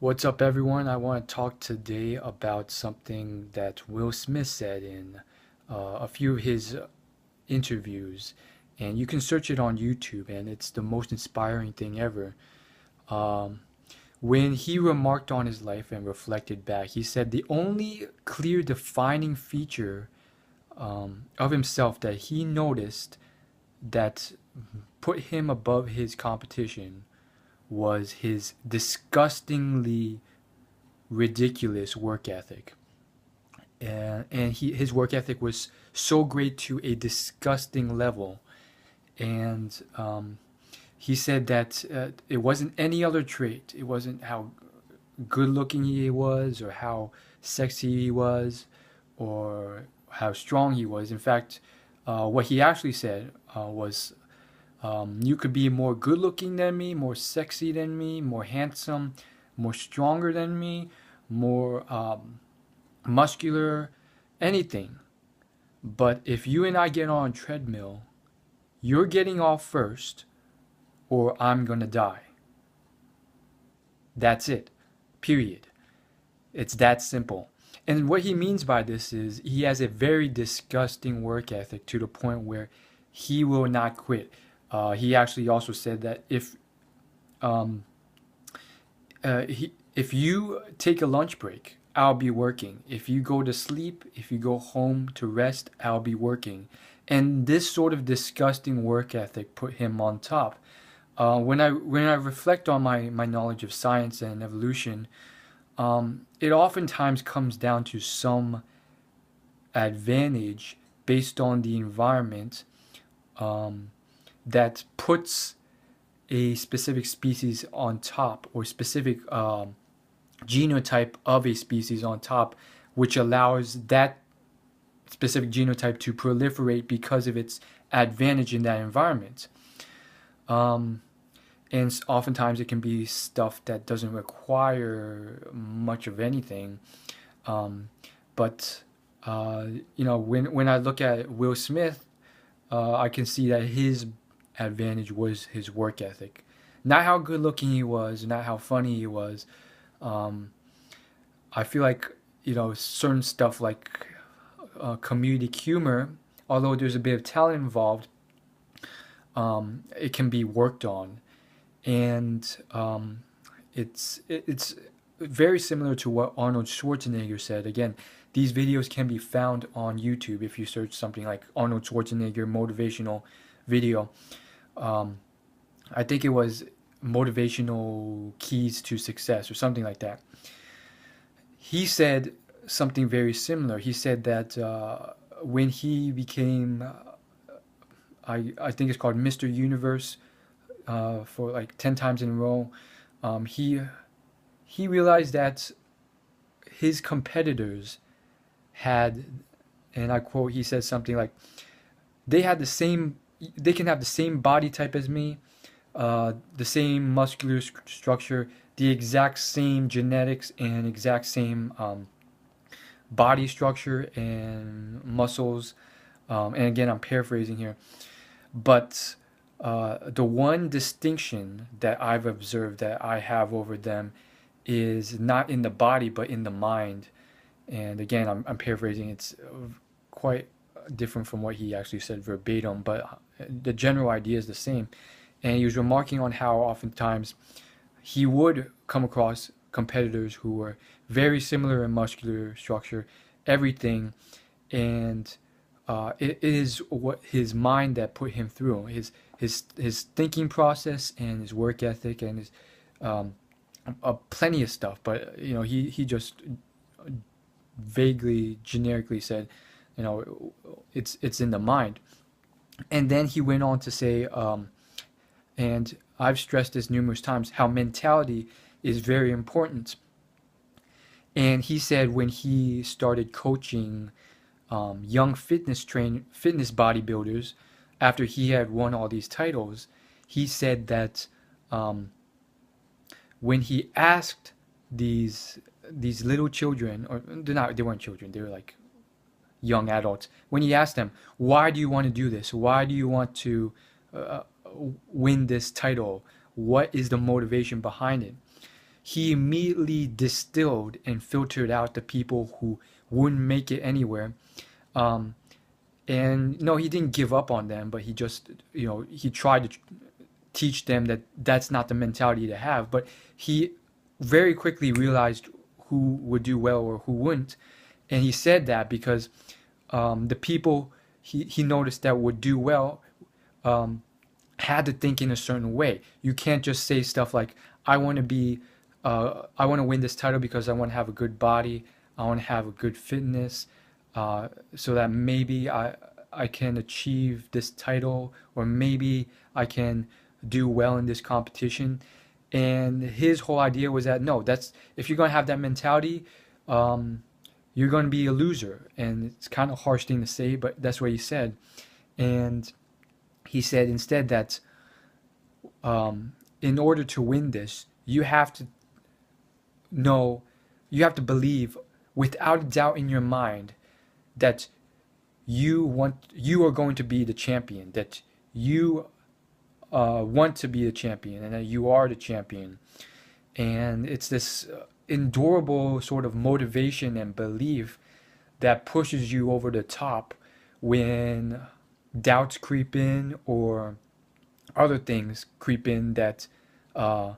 What's up, everyone? I want to talk today about something that Will Smith said in a few of his interviews. And you can search it on YouTube, and it's the most inspiring thing ever. Um, when he remarked on his life and reflected back, he said the only clear defining feature of himself that he noticed that put him above his competition was his disgustingly ridiculous work ethic. And his work ethic was so great to a disgusting level. And he said that it wasn't any other trait. It wasn't how good looking he was, or how sexy he was, or how strong he was. In fact, what he actually said was, you could be more good looking than me, more sexy than me, more handsome, more stronger than me, more muscular, anything. But if you and I get on a treadmill, you're getting off first, or I'm gonna die. That's it. Period. It's that simple. And what he means by this is he has a very disgusting work ethic to the point where he will not quit. He actually also said that um, if you take a lunch break, I'll be working. If you go to sleep, if you go home to rest, I'll be working. And this sort of disgusting work ethic put him on top. When I reflect on my knowledge of science and evolution, it oftentimes comes down to some advantage based on the environment um, that puts a specific species on top, or specific genotype of a species on top, which allows that specific genotype to proliferate because of its advantage in that environment. Um, and oftentimes it can be stuff that doesn't require much of anything. Um, but when I look at Will Smith, I can see that his advantage was his work ethic, not how good looking he was, not how funny he was. Um, I feel like certain stuff like comedic humor, although there's a bit of talent involved, it can be worked on, and it's very similar to what Arnold Schwarzenegger said. Again, these videos can be found on YouTube if you search something like Arnold Schwarzenegger motivational video. Um, I think it was motivational keys to success or something like that. He said something very similar. He said that when he became, I think it's called Mr. Universe, for like 10 times in a row, he realized that his competitors had, and I quote, he said something like, they can have the same body type as me, the same muscular structure, the exact same genetics, and exact same body structure and muscles. And again, I'm paraphrasing here, but the one distinction that I've observed that I have over them is not in the body, but in the mind. And again, I'm paraphrasing. It's quite different from what he actually said verbatim, but the general idea is the same. And he was remarking on how oftentimes he would come across competitors who were very similar in muscular structure, everything, and it is what his mind that put him through, his thinking process and his work ethic and his um, plenty of stuff. But he just vaguely, generically said, it's in the mind. And then he went on to say, and I've stressed this numerous times, how mentality is very important. And he said when he started coaching young fitness bodybuilders after he had won all these titles, he said that um, when he asked these little children, or they weren't children, they were like young adults, when he asked them, why do you want to do this? Why do you want to uh, win this title? What is the motivation behind it? he immediately distilled and filtered out the people who wouldn't make it anywhere. Um, and no, he didn't give up on them, but he just, he tried to teach them that that's not the mentality to have. But he very quickly realized who would do well or who wouldn't. And he said that because the people he noticed that would do well um, had to think in a certain way. You can't just say stuff like, I want to win this title because I want to have a good body, I want to have a good fitness, so that maybe I can achieve this title, or maybe I can do well in this competition. And his whole idea was that no, that's if you're gonna have that mentality, um, you're gonna be a loser. And it's kind of a harsh thing to say, but that's what he said. And he said instead that in order to win this, you have to know, you have to believe without a doubt in your mind that you are going to be the champion, that you want to be the champion, and that you are the champion. And it's this endurable sort of motivation and belief that pushes you over the top when doubts creep in or other things creep in that uh,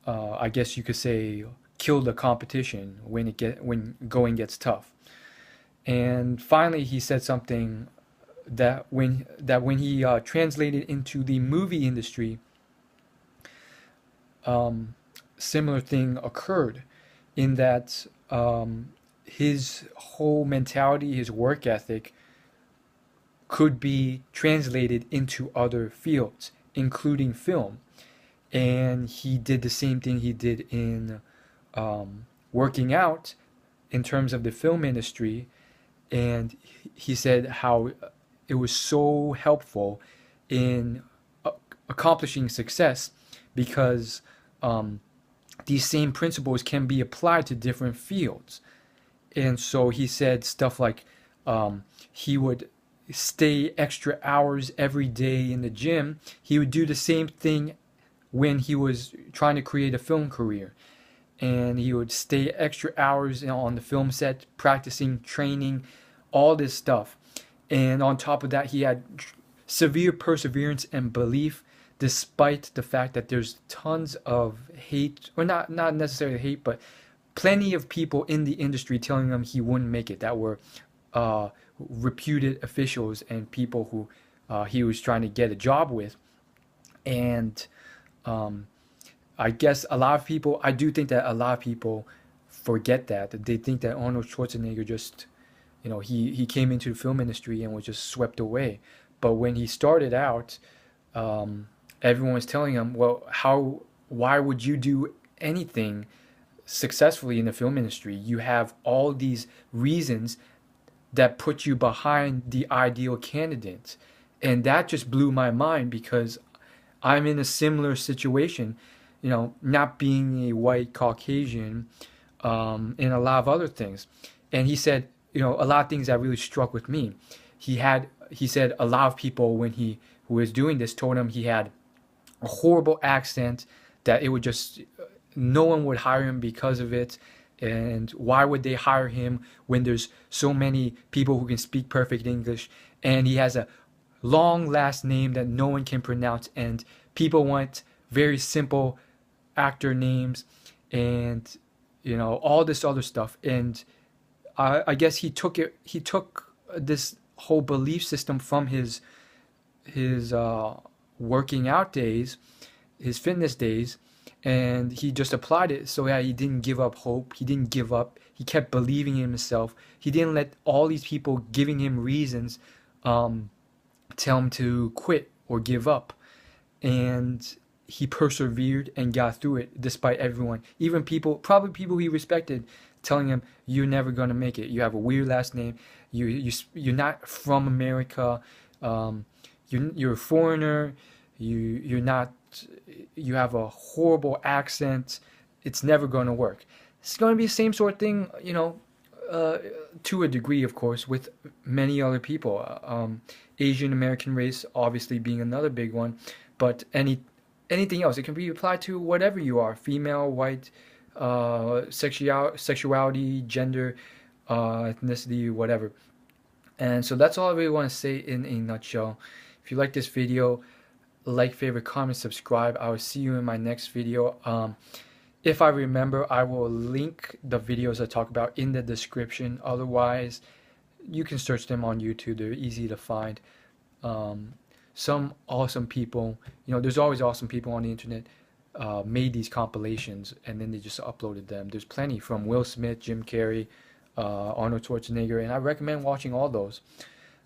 I guess you could say kill the competition when going gets tough. And finally, he said something that when he translated into the movie industry, um, similar thing occurred, in that his whole mentality, his work ethic, could be translated into other fields, including film. And he did the same thing he did in working out in terms of the film industry. And he said how it was so helpful in accomplishing success because um, these same principles can be applied to different fields. And so he said stuff like he would stay extra hours every day in the gym. He would do the same thing when he was trying to create a film career. And he would stay extra hours on the film set, practicing, training, all this stuff. And on top of that, he had severe perseverance and belief, despite the fact that there's tons of hate, or not necessarily hate, but plenty of people in the industry telling him he wouldn't make it, that were reputed officials and people who he was trying to get a job with. And um, I guess I do think that a lot of people forget that. They think that Arnold Schwarzenegger just, he came into the film industry and was just swept away. But when he started out, everyone was telling him, well, why would you do anything successfully in the film industry? You have all these reasons that put you behind the ideal candidate. And that just blew my mind because I'm in a similar situation, not being a white Caucasian, and a lot of other things. And he said, a lot of things that really struck with me. He said a lot of people when he who was doing this told him he had a horrible accent, that it would just no one would hire him because of it. And why would they hire him when there's so many people who can speak perfect English? And he has a long last name that no one can pronounce, and people want very simple actor names, and all this other stuff. And I guess he took this whole belief system from his working out days, his fitness days, and he just applied it. So yeah, he didn't give up hope. He didn't give up. He kept believing in himself. He didn't let all these people giving him reasons tell him to quit or give up. And he persevered and got through it despite everyone, even probably people he respected, telling him, "You're never gonna make it. You have a weird last name. You're not from America. Um, you're a foreigner. You're not. You have a horrible accent. It's never gonna work." It's gonna be the same sort of thing, to a degree, of course, with many other people. Asian American race, obviously, being another big one, but anything else. It can be applied to whatever you are: female, white, sexuality, gender, ethnicity, whatever. And so that's all I really want to say in a nutshell. If you like this video, like, favorite, comment, subscribe. I will see you in my next video. If I remember, I will link the videos I talk about in the description. Otherwise, you can search them on YouTube. They're easy to find. Some awesome people, there's always awesome people on the internet, made these compilations and then they just uploaded them. There's plenty, from Will Smith, Jim Carrey, Arnold Schwarzenegger, and I recommend watching all those.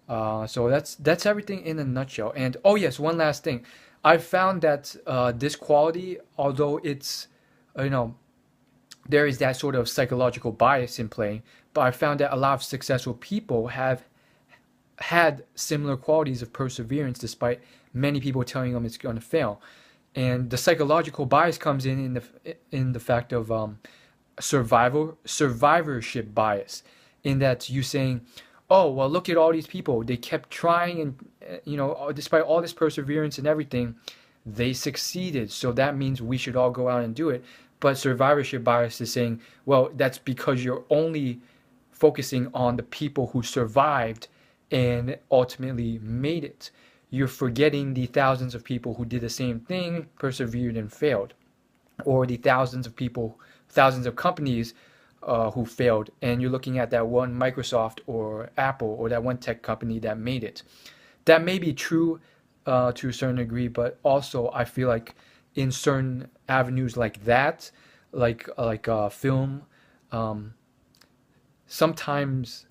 So that's everything in a nutshell. And oh yes, one last thing. I found that this quality, although it's, there is that sort of psychological bias in play, but I found that a lot of successful people have had similar qualities of perseverance despite many people telling them it's going to fail. And the psychological bias comes in the fact of survivorship bias, in that you saying, oh well, look at all these people, they kept trying, and despite all this perseverance and everything, they succeeded, so that means we should all go out and do it. But survivorship bias is saying, well, that's because you're only focusing on the people who survived and ultimately made it. You're forgetting the thousands of people who did the same thing, persevered, and failed, or the thousands of people, thousands of companies who failed, and you're looking at that one Microsoft or Apple or that one tech company that made it. That may be true to a certain degree, but also I feel like in certain avenues like that, like film, sometimes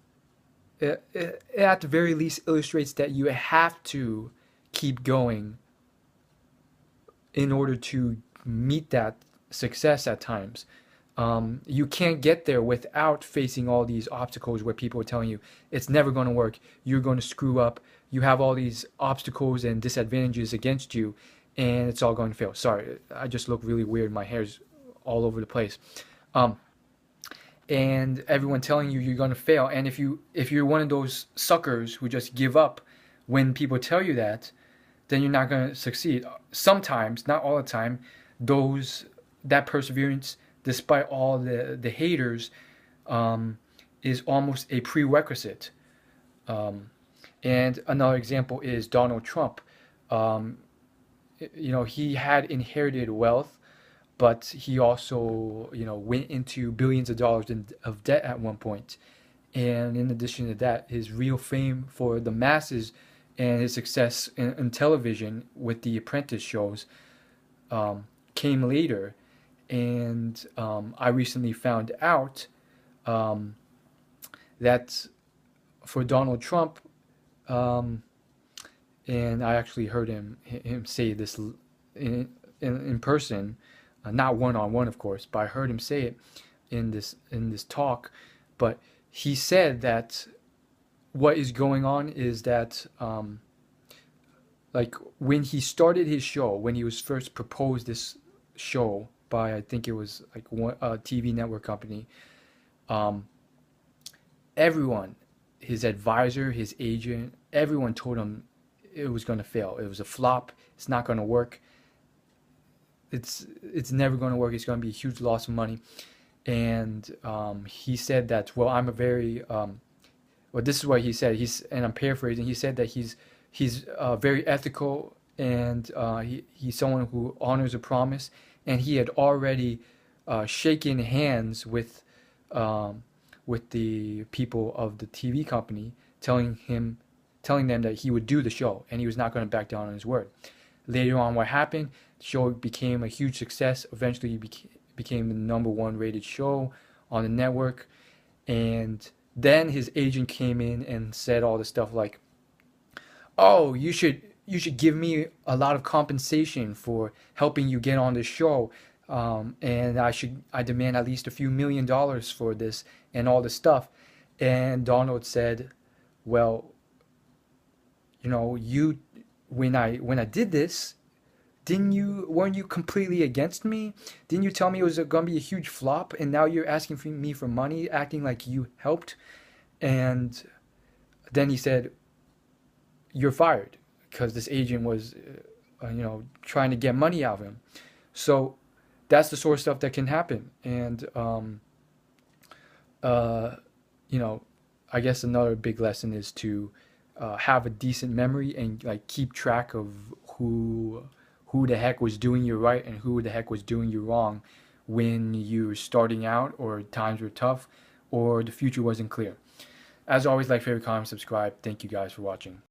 it at the very least illustrates that you have to keep going in order to meet that success at times. You can't get there without facing all these obstacles where people are telling you it's never going to work, you're going to screw up, you have all these obstacles and disadvantages against you, and it's all going to fail. Sorry, I just look really weird, my hair's all over the place. And everyone telling you you're going to fail, and if you're one of those suckers who just give up when people tell you that, then you're not going to succeed. Sometimes, not all the time, that perseverance, despite all the haters, is almost a prerequisite. And another example is Donald Trump. He had inherited wealth, but he also, went into billions of dollars of debt at one point. And in addition to that, his real fame for the masses and his success in television with the Apprentice shows came later. And I recently found out that for Donald Trump, and I actually heard him say this in person, not one-on-one, of course, but I heard him say it in this talk. But he said that what is going on is that like when he started his show, when he was first proposed this show by, I think it was like a TV network company, everyone, his advisor, his agent, everyone told him it was going to fail. It was a flop. It's not going to work. It's never going to work. It's going to be a huge loss of money. And he said that, well, I'm a very well, this is what he said. And I'm paraphrasing. He said that he's very ethical, and he's someone who honors a promise. And he had already shaken hands with the people of the TV company, telling them that he would do the show, and he was not going to back down on his word. Later on, what happened? The show became a huge success. Eventually, it became the #1 rated show on the network. And then his agent came in and said all this stuff like, "Oh, you should give me a lot of compensation for helping you get on the show, and I demand at least a few $1 million for this," and all this stuff. And Donald said, "Well, when I did this, weren't you completely against me? Didn't you tell me it was going to be a huge flop, and now you're asking me for money, acting like you helped?" And then he said, "You're fired," because this agent was trying to get money out of him. So that's the sort of stuff that can happen. And uh, you know, I guess another big lesson is to have a decent memory and like keep track of who the heck was doing you right and who the heck was doing you wrong when you were starting out or times were tough or the future wasn't clear. As always, like, favorite, comment, subscribe. Thank you guys for watching.